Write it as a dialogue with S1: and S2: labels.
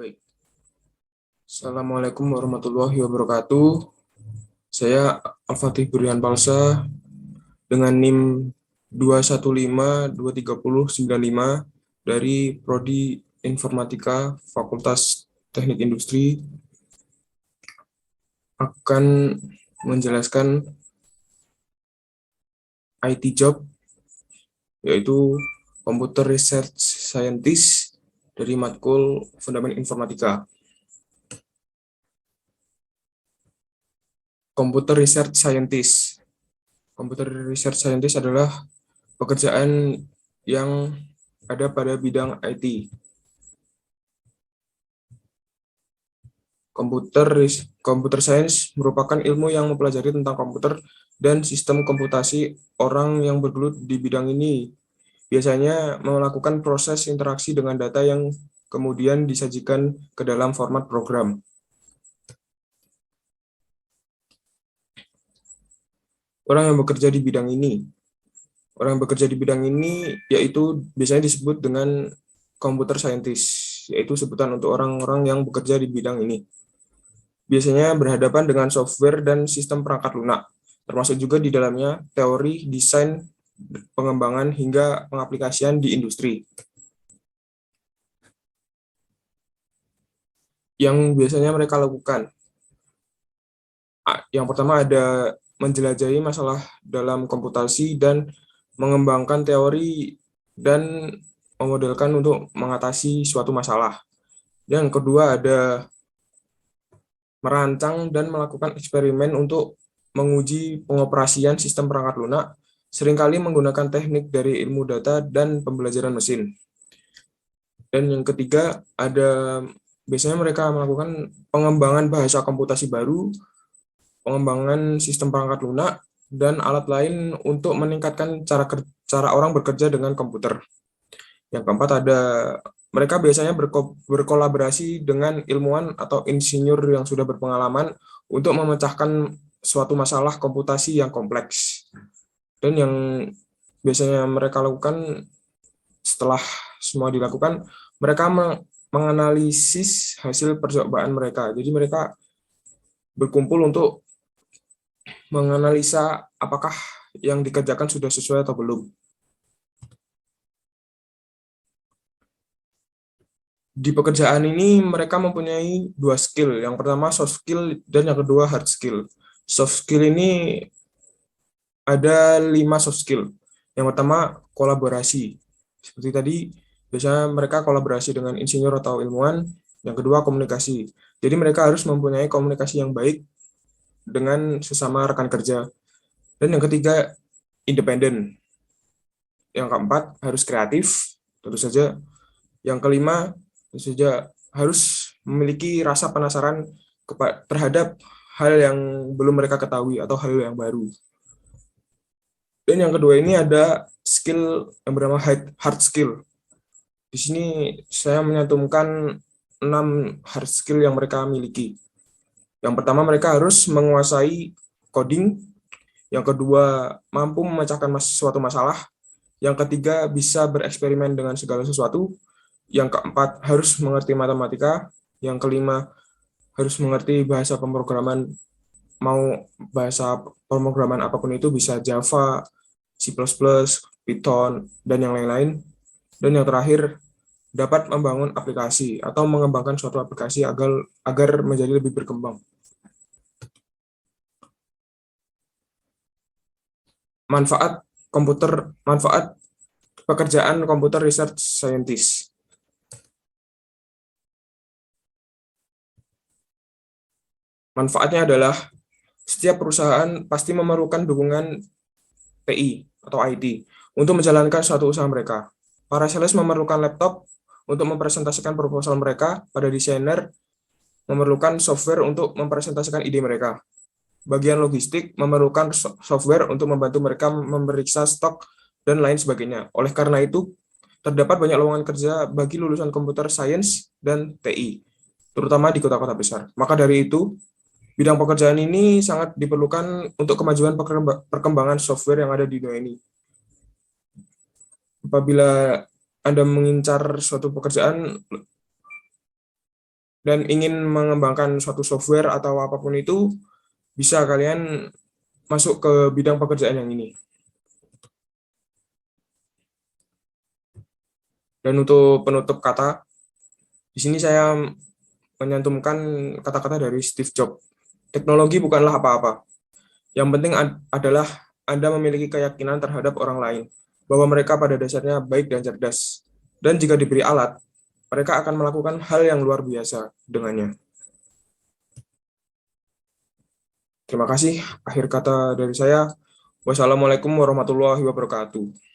S1: Baik. Assalamualaikum warahmatullahi wabarakatuh. Saya Al-Fatih Burian Palsa dengan NIM 215239095 dari Prodi Informatika Fakultas Teknik Industri akan menjelaskan IT job, yaitu Computer Research Scientist dari matkul Fundament Informatika. Computer Research Scientist. Computer Research Scientist adalah pekerjaan yang ada pada bidang IT. Computer Science merupakan ilmu yang mempelajari tentang komputer dan sistem komputasi. Orang yang bergelut di bidang ini biasanya melakukan proses interaksi dengan data yang kemudian disajikan ke dalam format program. Orang yang bekerja di bidang ini yaitu biasanya disebut dengan computer scientist, yaitu sebutan untuk orang-orang yang bekerja di bidang ini. Biasanya berhadapan dengan software dan sistem perangkat lunak, termasuk juga di dalamnya teori, desain, pengembangan, hingga pengaplikasian di industri. Yang biasanya mereka lakukan, yang pertama ada menjelajahi masalah dalam komputasi dan mengembangkan teori dan memodelkan untuk mengatasi suatu masalah. Yang kedua ada merancang dan melakukan eksperimen untuk menguji pengoperasian sistem perangkat lunak, seringkali menggunakan teknik dari ilmu data dan pembelajaran mesin. Dan yang ketiga ada biasanya mereka melakukan pengembangan bahasa komputasi baru, pengembangan sistem perangkat lunak, dan alat lain untuk meningkatkan cara orang bekerja dengan komputer. Yang keempat ada mereka biasanya berkolaborasi dengan ilmuwan atau insinyur yang sudah berpengalaman untuk memecahkan suatu masalah komputasi yang kompleks. Dan yang biasanya mereka lakukan setelah semua dilakukan, mereka menganalisis hasil percobaan mereka. Jadi mereka berkumpul untuk menganalisa apakah yang dikerjakan sudah sesuai atau belum. Di pekerjaan ini mereka mempunyai dua skill. Yang pertama soft skill dan yang kedua hard skill. Soft skill ini ada 5 soft skill. Yang pertama kolaborasi. Seperti tadi, biasanya mereka kolaborasi dengan insinyur atau ilmuwan. Yang kedua komunikasi. Jadi mereka harus mempunyai komunikasi yang baik dengan sesama rekan kerja. Dan yang ketiga independen. Yang keempat harus kreatif, tentu saja. Yang kelima tentu saja harus memiliki rasa penasaran terhadap hal yang belum mereka ketahui atau hal yang baru. Dan yang kedua ini ada skill yang bernama hard skill. Di sini saya menyantumkan 6 hard skill yang mereka miliki. Yang pertama mereka harus menguasai coding. Yang kedua mampu memecahkan suatu masalah. Yang ketiga bisa bereksperimen dengan segala sesuatu. Yang keempat harus mengerti matematika. Yang kelima harus mengerti bahasa pemrograman, mau bahasa pemrograman apapun itu, bisa Java, C++, Python, dan yang lain-lain. Dan yang terakhir, dapat membangun aplikasi atau mengembangkan suatu aplikasi agar menjadi lebih berkembang. Manfaat pekerjaan Computer Research Scientist. Manfaatnya adalah setiap perusahaan pasti memerlukan dukungan TI atau IT untuk menjalankan suatu usaha mereka. Para sales memerlukan laptop untuk mempresentasikan proposal mereka, pada desainer memerlukan software untuk mempresentasikan ide mereka. Bagian logistik memerlukan software untuk membantu mereka memeriksa stok dan lain sebagainya. Oleh karena itu, terdapat banyak lowongan kerja bagi lulusan Computer Science dan TI, terutama di kota-kota besar. Maka dari itu, bidang pekerjaan ini sangat diperlukan untuk kemajuan perkembangan software yang ada di dunia ini. Apabila Anda mengincar suatu pekerjaan, dan ingin mengembangkan suatu software atau apapun itu, bisa kalian masuk ke bidang pekerjaan yang ini. Dan untuk penutup kata, di sini saya menyantumkan kata-kata dari Steve Jobs. Teknologi bukanlah apa-apa. Yang penting adalah Anda memiliki keyakinan terhadap orang lain, bahwa mereka pada dasarnya baik dan cerdas. Dan jika diberi alat, mereka akan melakukan hal yang luar biasa dengannya. Terima kasih. Akhir kata dari saya. Wassalamualaikum warahmatullahi wabarakatuh.